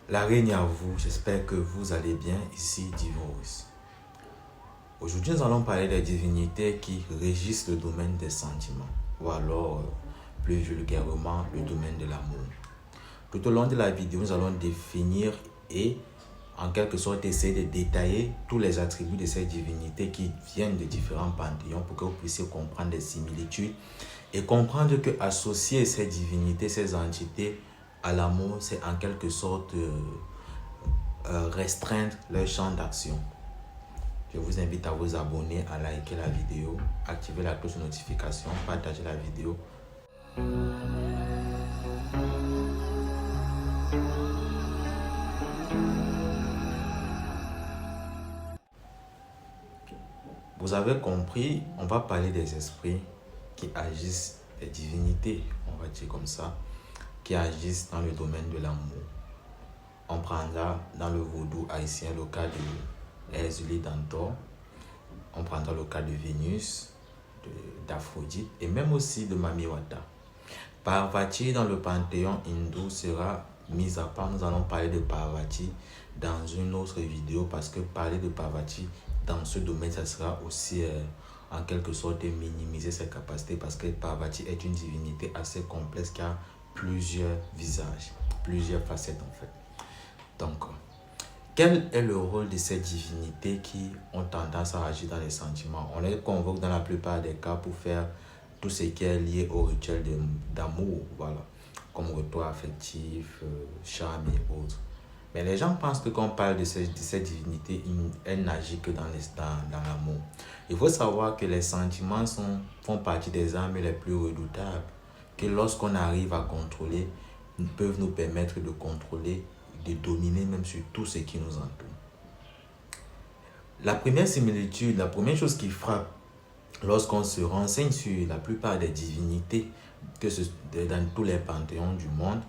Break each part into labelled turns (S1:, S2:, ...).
S1: La règne à vous, j'espère que vous allez bien, ici Divorce. Aujourd'hui, nous allons parler des divinités qui régissent le domaine des sentiments, ou alors, plus vulgairement, le domaine de l'amour. Tout au long de la vidéo, nous allons définir et, en quelque sorte, essayer de détailler tous les attributs de ces divinités qui viennent de différents panthéons pour que vous puissiez comprendre des similitudes et comprendre que associer ces divinités, ces entités à l'amour, c'est en quelque sorte restreindre leur champ d'action. Je vous invite à vous abonner, à liker la vidéo, activer la cloche de notification, partager la vidéo. Vous avez compris, on va parler des esprits qui agissent, des divinités, on va dire comme ça, qui agissent dans le domaine de l'amour. On prendra dans le vaudou haïtien le cas de Herzuli d'Antor, on prendra le cas de Vénus, d'Aphrodite et même aussi de Mamiwata. Parvati dans le panthéon hindou sera mise à part. Nous allons parler de Parvati dans une autre vidéo parce que parler de Parvati dans ce domaine, ça sera aussi en quelque sorte minimiser ses capacités parce que Parvati est une divinité assez complexe qui a plusieurs visages, plusieurs facettes en fait. Donc, quel est le rôle de ces divinités qui ont tendance à agir dans les sentiments? On les convoque dans la plupart des cas pour faire tout ce qui est lié au rituel d'amour, voilà, comme retour affectif, charme et autres. Mais les gens pensent que quand on parle de ces divinités, elles n'agissent que dans l'amour. Il faut savoir que les sentiments font partie des armes les plus redoutables, que lorsqu'on arrive à contrôler, peuvent nous permettre de contrôler, de dominer même sur tout ce qui nous entoure. La première similitude, la première chose qui frappe lorsqu'on se renseigne sur la plupart des divinités, dans tous les panthéons du monde,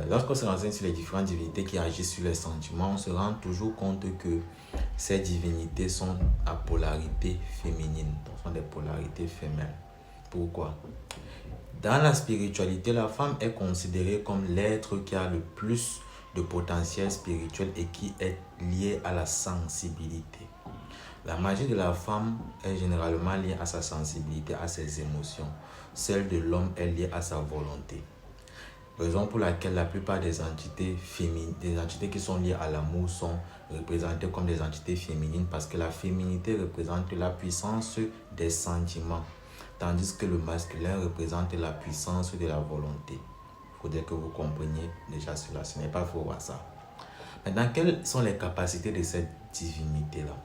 S1: lorsqu'on se renseigne sur les différentes divinités qui agissent sur les sentiments, on se rend toujours compte que ces divinités sont à polarité féminine, donc sont des polarités femelles. Pourquoi? Dans la spiritualité, la femme est considérée comme l'être qui a le plus de potentiel spirituel et qui est lié à la sensibilité. La magie de la femme est généralement liée à sa sensibilité, à ses émotions. Celle de l'homme est liée à sa volonté. Raison pour laquelle la plupart des entités féminines, des entités qui sont liées à l'amour sont représentées comme des entités féminines parce que la féminité représente la puissance des sentiments, tandis que le masculin représente la puissance de la volonté. Il faudrait que vous compreniez déjà cela, ce n'est pas faux à ça. Maintenant, quelles sont les capacités de cette divinité-là?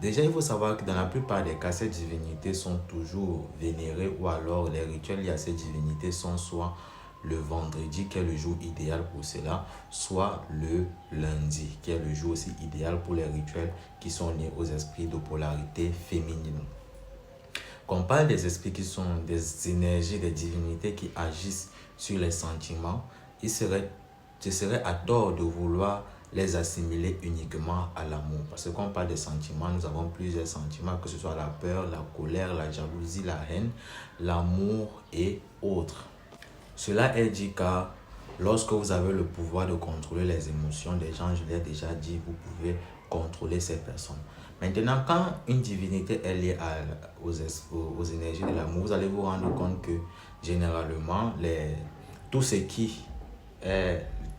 S1: Déjà, il faut savoir que dans la plupart des cas, ces divinités sont toujours vénérées ou alors les rituels liés à ces divinités sont soit le vendredi, qui est le jour idéal pour cela, soit le lundi, qui est le jour aussi idéal pour les rituels qui sont liés aux esprits de polarité féminine. Quand on parle des esprits qui sont des énergies, des divinités qui agissent sur les sentiments, ce serait à tort de vouloir les assimiler uniquement à l'amour. Parce que quand on parle de sentiments, nous avons plusieurs sentiments, que ce soit la peur, la colère, la jalousie, la haine, l'amour et autres. Cela est dit car lorsque vous avez le pouvoir de contrôler les émotions des gens, je l'ai déjà dit, vous pouvez contrôler ces personnes. Maintenant, quand une divinité est liée aux énergies de l'amour, vous allez vous rendre compte que généralement, tous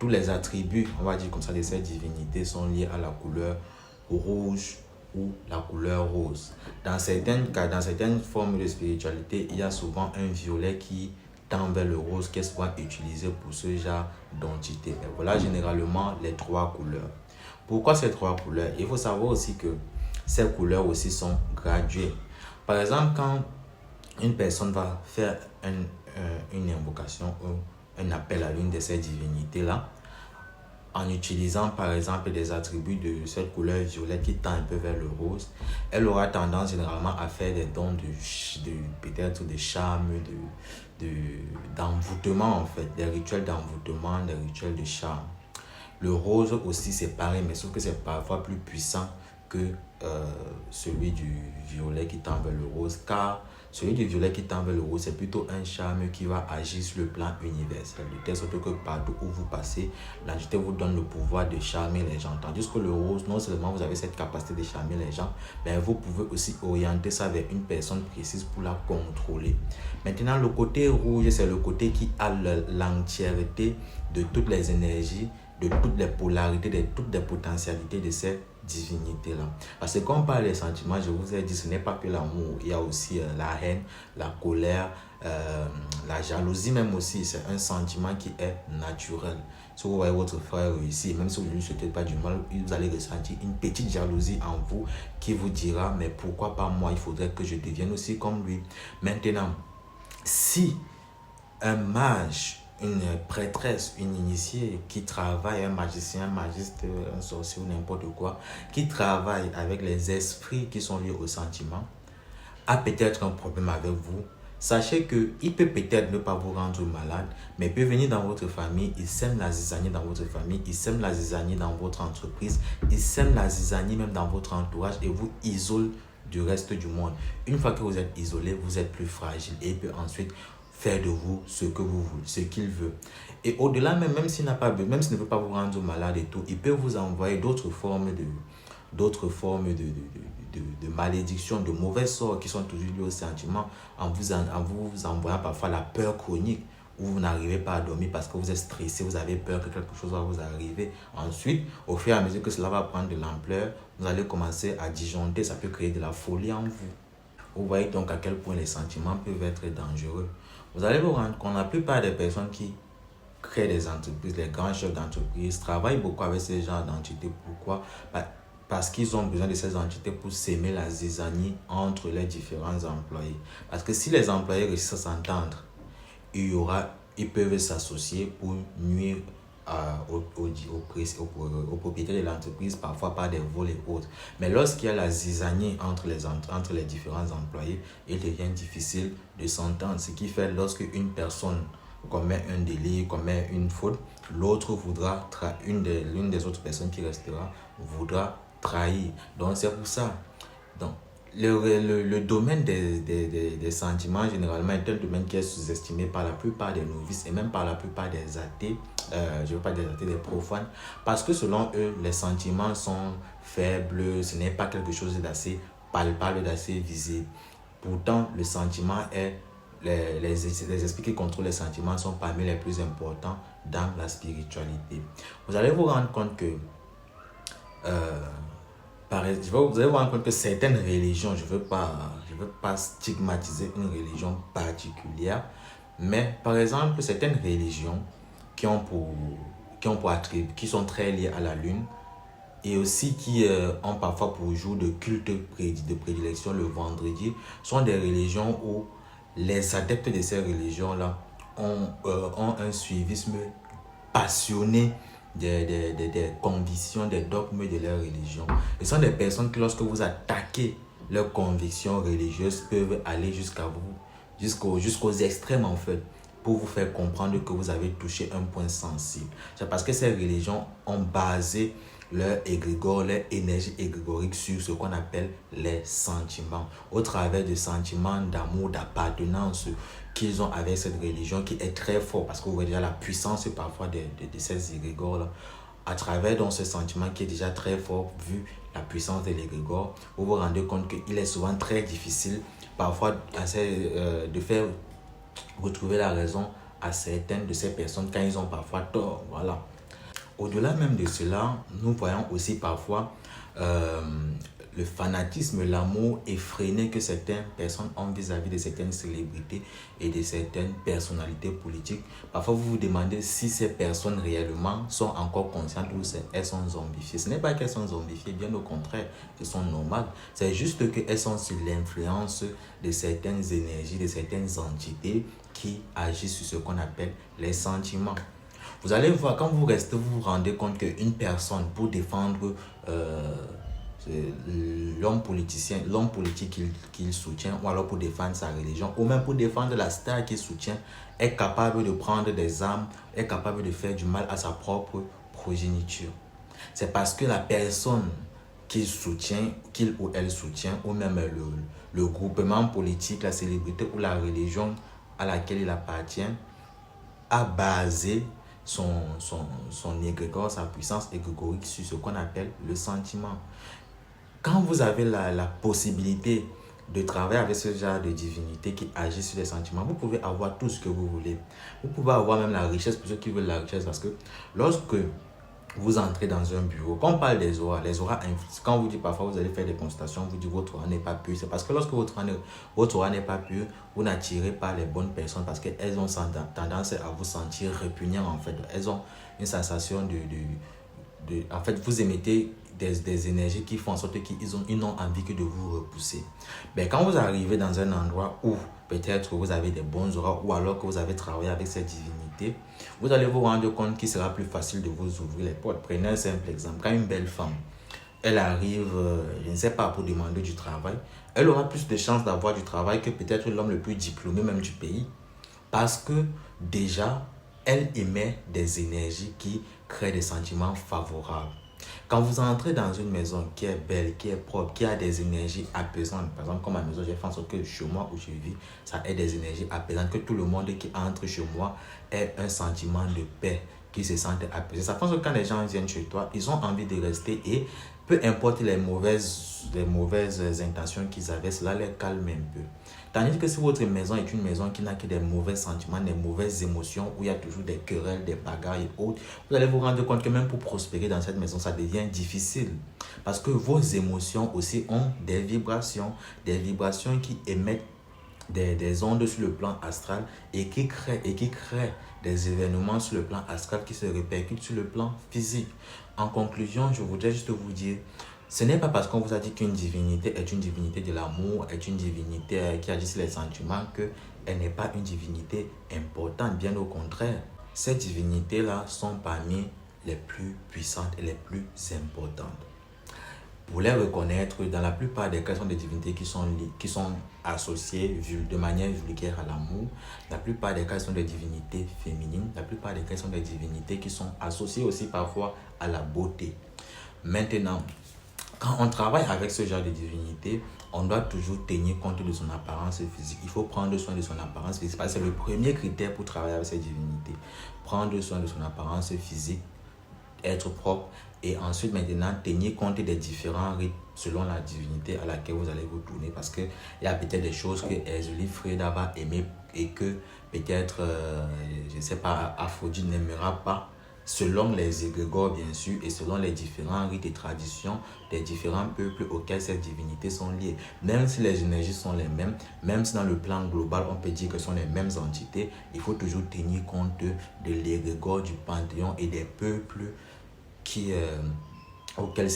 S1: les attributs, on va dire comme ça, de ces divinités sont liés à la couleur rouge ou la couleur rose. Dans certains cas, dans certaines formes de spiritualité, il y a souvent un violet qui tend vers le rose qui est souvent utilisé pour ce genre d'entité. Voilà généralement les trois couleurs. Pourquoi ces trois couleurs? Il faut savoir aussi que ces couleurs aussi sont graduées. Par exemple, quand une personne va faire une invocation ou un appel à l'une de ces divinités-là, en utilisant par exemple des attributs de cette couleur violette qui tend un peu vers le rose, elle aura tendance généralement à faire des dons peut-être de charme, d'envoûtement en fait, des rituels d'envoûtement, des rituels de charme. Le rose aussi c'est pareil, mais sauf que c'est parfois plus puissant que celui du violet qui tend vers le rose, car Celui du violet qui tend vers le rose, c'est plutôt un charme qui va agir sur le plan universel. De telle sorte que partout où vous passez, l'entité vous donne le pouvoir de charmer les gens. Tandis que le rose, non seulement vous avez cette capacité de charmer les gens, mais vous pouvez aussi orienter ça vers une personne précise pour la contrôler. Maintenant, le côté rouge, c'est le côté qui a l'entièreté de toutes les énergies, de toutes les polarités, de toutes les potentialités de ces divinité-là. Parce que quand on parle des sentiments, je vous ai dit, ce n'est pas que l'amour, il y a aussi la haine, la colère, la jalousie même aussi, c'est un sentiment qui est naturel. Si vous voyez votre frère réussir, même si vous ne lui souhaitez pas du mal, vous allez ressentir une petite jalousie en vous qui vous dira, mais pourquoi pas moi, il faudrait que je devienne aussi comme lui. Maintenant, si un mage, une prêtresse, une initiée qui travaille, un magicien, un magiste, un sorcier ou n'importe quoi, qui travaille avec les esprits qui sont liés au sentiment, a peut-être un problème avec vous. Sachez qu'il peut peut-être ne pas vous rendre malade, mais il peut venir dans votre famille, il sème la zizanie dans votre famille, il sème la zizanie dans votre entreprise, il sème la zizanie même dans votre entourage et vous isole du reste du monde. Une fois que vous êtes isolé, vous êtes plus fragile et il peut ensuite faire de vous ce que vous voulez, ce qu'il veut. Et au-delà, même s'il n'a pas, même s'il ne veut pas vous rendre malade et tout, il peut vous envoyer d'autres formes de malédiction, de mauvais sorts qui sont toujours liés au sentiment, en vous envoyant parfois la peur chronique, où vous n'arrivez pas à dormir parce que vous êtes stressé, vous avez peur que quelque chose va vous arriver. Ensuite, au fur et à mesure que cela va prendre de l'ampleur, vous allez commencer à disjoncter, ça peut créer de la folie en vous. Vous voyez donc à quel point les sentiments peuvent être dangereux. Vous allez vous rendre compte, la plupart des personnes qui créent des entreprises, les grands chefs d'entreprise, travaillent beaucoup avec ces genres d'entités. Pourquoi? Parce qu'ils ont besoin de ces entités pour s'aimer la zizanie entre les différents employés. Parce que si les employés réussissent à s'entendre, ils peuvent s'associer pour nuire aux propriétaires de l'entreprise, parfois par des vols et autres. Mais lorsqu'il y a la zizanie entre les différents employés, il devient difficile de s'entendre. Ce qui fait lorsque une personne commet un délit, commet une faute, l'autre voudra, l'une des autres personnes qui restera, voudra trahir. Donc c'est pour ça. Donc, le domaine des sentiments, généralement, est un domaine qui est sous-estimé par la plupart des novices et même par la plupart des athées, je ne veux pas des athées, des profanes, parce que selon eux, les sentiments sont faibles, ce n'est pas quelque chose d'assez palpable, d'assez visible. Pourtant, le sentiment est, les esprits qui contrôlent les sentiments sont parmi les plus importants dans la spiritualité. Vous allez vous rendre compte que vous allez vous rendre compte que certaines religions, je veux pas stigmatiser une religion particulière, mais par exemple, certaines religions qui sont très liées à la lune et aussi qui ont parfois pour jour de culte de prédilection le vendredi, sont des religions où les adeptes de ces religions-là ont un suivisme passionné des convictions, des dogmes de leur religion. Ce sont des personnes qui, lorsque vous attaquez leurs convictions religieuses, peuvent aller jusqu'à vous, jusqu'aux extrêmes en fait, pour vous faire comprendre que vous avez touché un point sensible. C'est parce que ces religions ont basé leur égrégore, leur énergie égrégorique sur ce qu'on appelle les sentiments. Au travers de sentiments d'amour, d'appartenance qu'ils ont avec cette religion qui est très fort, parce que vous voyez déjà la puissance parfois de ces égrégores-là. À travers donc ce sentiment qui est déjà très fort, vu la puissance de l'égrégore, vous vous rendez compte qu'il est souvent très difficile parfois de faire retrouver la raison à certaines de ces personnes quand ils ont parfois tort. Voilà. Au-delà même de cela, nous voyons aussi parfois le fanatisme, l'amour effréné que certaines personnes ont vis-à-vis de certaines célébrités et de certaines personnalités politiques. Parfois, vous vous demandez si ces personnes réellement sont encore conscientes ou elles sont zombifiées. Ce n'est pas qu'elles sont zombifiées, bien au contraire, elles sont normales. C'est juste qu'elles sont sous l'influence de certaines énergies, de certaines entités qui agissent sur ce qu'on appelle les sentiments. Vous allez voir, quand vous restez, vous vous rendez compte qu'une personne, pour défendre l'homme politique qu'il soutient, ou alors pour défendre sa religion, ou même pour défendre la star qu'il soutient, est capable de prendre des armes, est capable de faire du mal à sa propre progéniture. C'est parce que la personne qu'il ou elle soutient, ou même le groupement politique, la célébrité ou la religion à laquelle il appartient, a basé son égrégore, sa puissance égrégorique sur ce qu'on appelle le sentiment. Quand vous avez la possibilité de travailler avec ce genre de divinité qui agit sur les sentiments, vous pouvez avoir tout ce que vous voulez. Vous pouvez avoir même la richesse pour ceux qui veulent la richesse, parce que lorsque vous entrez dans un bureau, quand on parle des auras, quand vous dites parfois vous allez faire des consultations, vous dites votre aura n'est pas pure, c'est parce que lorsque votre aura n'est pas pure, vous n'attirez pas les bonnes personnes parce qu'elles ont tendance à vous sentir répugnant en fait. Elles ont une sensation en fait, vous émettez des énergies qui font en sorte qu'ils n'ont envie que de vous repousser. Mais quand vous arrivez dans un endroit où peut-être vous avez des bons auras ou alors que vous avez travaillé avec cette divinité, vous allez vous rendre compte qu'il sera plus facile de vous ouvrir les portes. Prenez un simple exemple. Quand une belle femme, elle arrive, je ne sais pas, pour demander du travail, elle aura plus de chances d'avoir du travail que peut-être l'homme le plus diplômé même du pays. Parce que déjà, elle émet des énergies qui créent des sentiments favorables. Quand vous entrez dans une maison qui est belle, qui est propre, qui a des énergies apaisantes, par exemple, comme ma maison, j'ai fait en sorte que chez moi où je vis, ça ait des énergies apaisantes, que tout le monde qui entre chez moi ait un sentiment de paix, qui se sente apaisé. Ça fait que quand les gens viennent chez toi, ils ont envie de rester et peu importe les mauvaises intentions qu'ils avaient, cela les calme un peu. Tandis que si votre maison est une maison qui n'a que des mauvais sentiments, des mauvaises émotions, où il y a toujours des querelles, des bagarres et autres, vous allez vous rendre compte que même pour prospérer dans cette maison, ça devient difficile. Parce que vos émotions aussi ont des vibrations qui émettent des ondes sur le plan astral et qui créent des événements sur le plan astral qui se répercutent sur le plan physique. En conclusion, je voudrais juste vous dire, ce n'est pas parce qu'on vous a dit qu'une divinité est une divinité de l'amour, est une divinité qui agit sur les sentiments, qu'elle n'est pas une divinité importante. Bien au contraire, ces divinités-là sont parmi les plus puissantes et les plus importantes. Pour les reconnaître, dans la plupart des cas, ce sont des divinités qui sont associées de manière vulgaire à l'amour. La plupart des cas, ce sont des divinités féminines. La plupart des cas, ce sont des divinités qui sont associées aussi parfois à la beauté. Maintenant, quand on travaille avec ce genre de divinité, on doit toujours tenir compte de son apparence physique. Il faut prendre soin de son apparence physique. Parce que c'est le premier critère pour travailler avec cette divinité. Prendre soin de son apparence physique, être propre. Et ensuite, maintenant, tenir compte des différents rites selon la divinité à laquelle vous allez vous tourner. Parce qu'il y a peut-être des choses que Herzulie Freda va aimer et que peut-être, je ne sais pas, Aphrodite n'aimera pas. Selon les égrégores, bien sûr, et selon les différents rites et traditions des différents peuples auxquels ces divinités sont liées. Même si les énergies sont les mêmes, même si dans le plan global, on peut dire que ce sont les mêmes entités, il faut toujours tenir compte de l'égrégore du panthéon et des peuples auxquels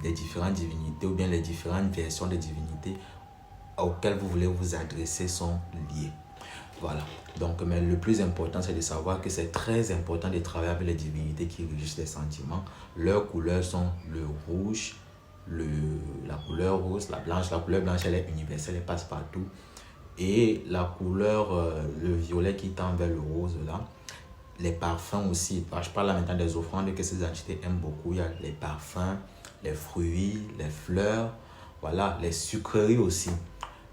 S1: les différentes divinités ou bien les différentes versions des divinités auxquelles vous voulez vous adresser sont liées. Voilà. Donc, mais le plus important, c'est de savoir que c'est très important de travailler avec les divinités qui régissent les sentiments. Leurs couleurs sont le rouge, la couleur rose, la blanche. La couleur blanche, elle est universelle, elle passe partout. Et la couleur, le violet qui tend vers le rose, là. Les parfums aussi. Je parle là maintenant des offrandes que ces entités aiment beaucoup. Il y a les parfums, les fruits, les fleurs, voilà, les sucreries aussi.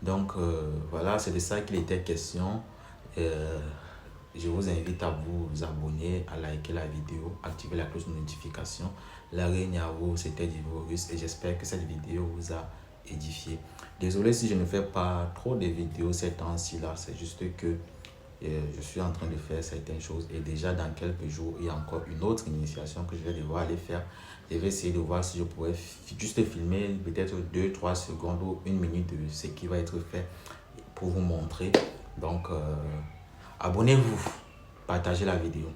S1: Donc, voilà, c'est de ça qu'il était question. Je vous invite à vous abonner, à liker la vidéo, activer la cloche de notification. La Nyavo, c'était Divorus et j'espère que cette vidéo vous a édifié. Désolé si je ne fais pas trop de vidéos ces temps-ci là, c'est juste que je suis en train de faire certaines choses et déjà dans quelques jours, il y a encore une autre initiation que je vais devoir aller faire. Je vais essayer de voir si je pourrais juste filmer peut-être 2-3 secondes ou 1 minute de ce qui va être fait pour vous montrer. Donc, abonnez-vous, partagez la vidéo.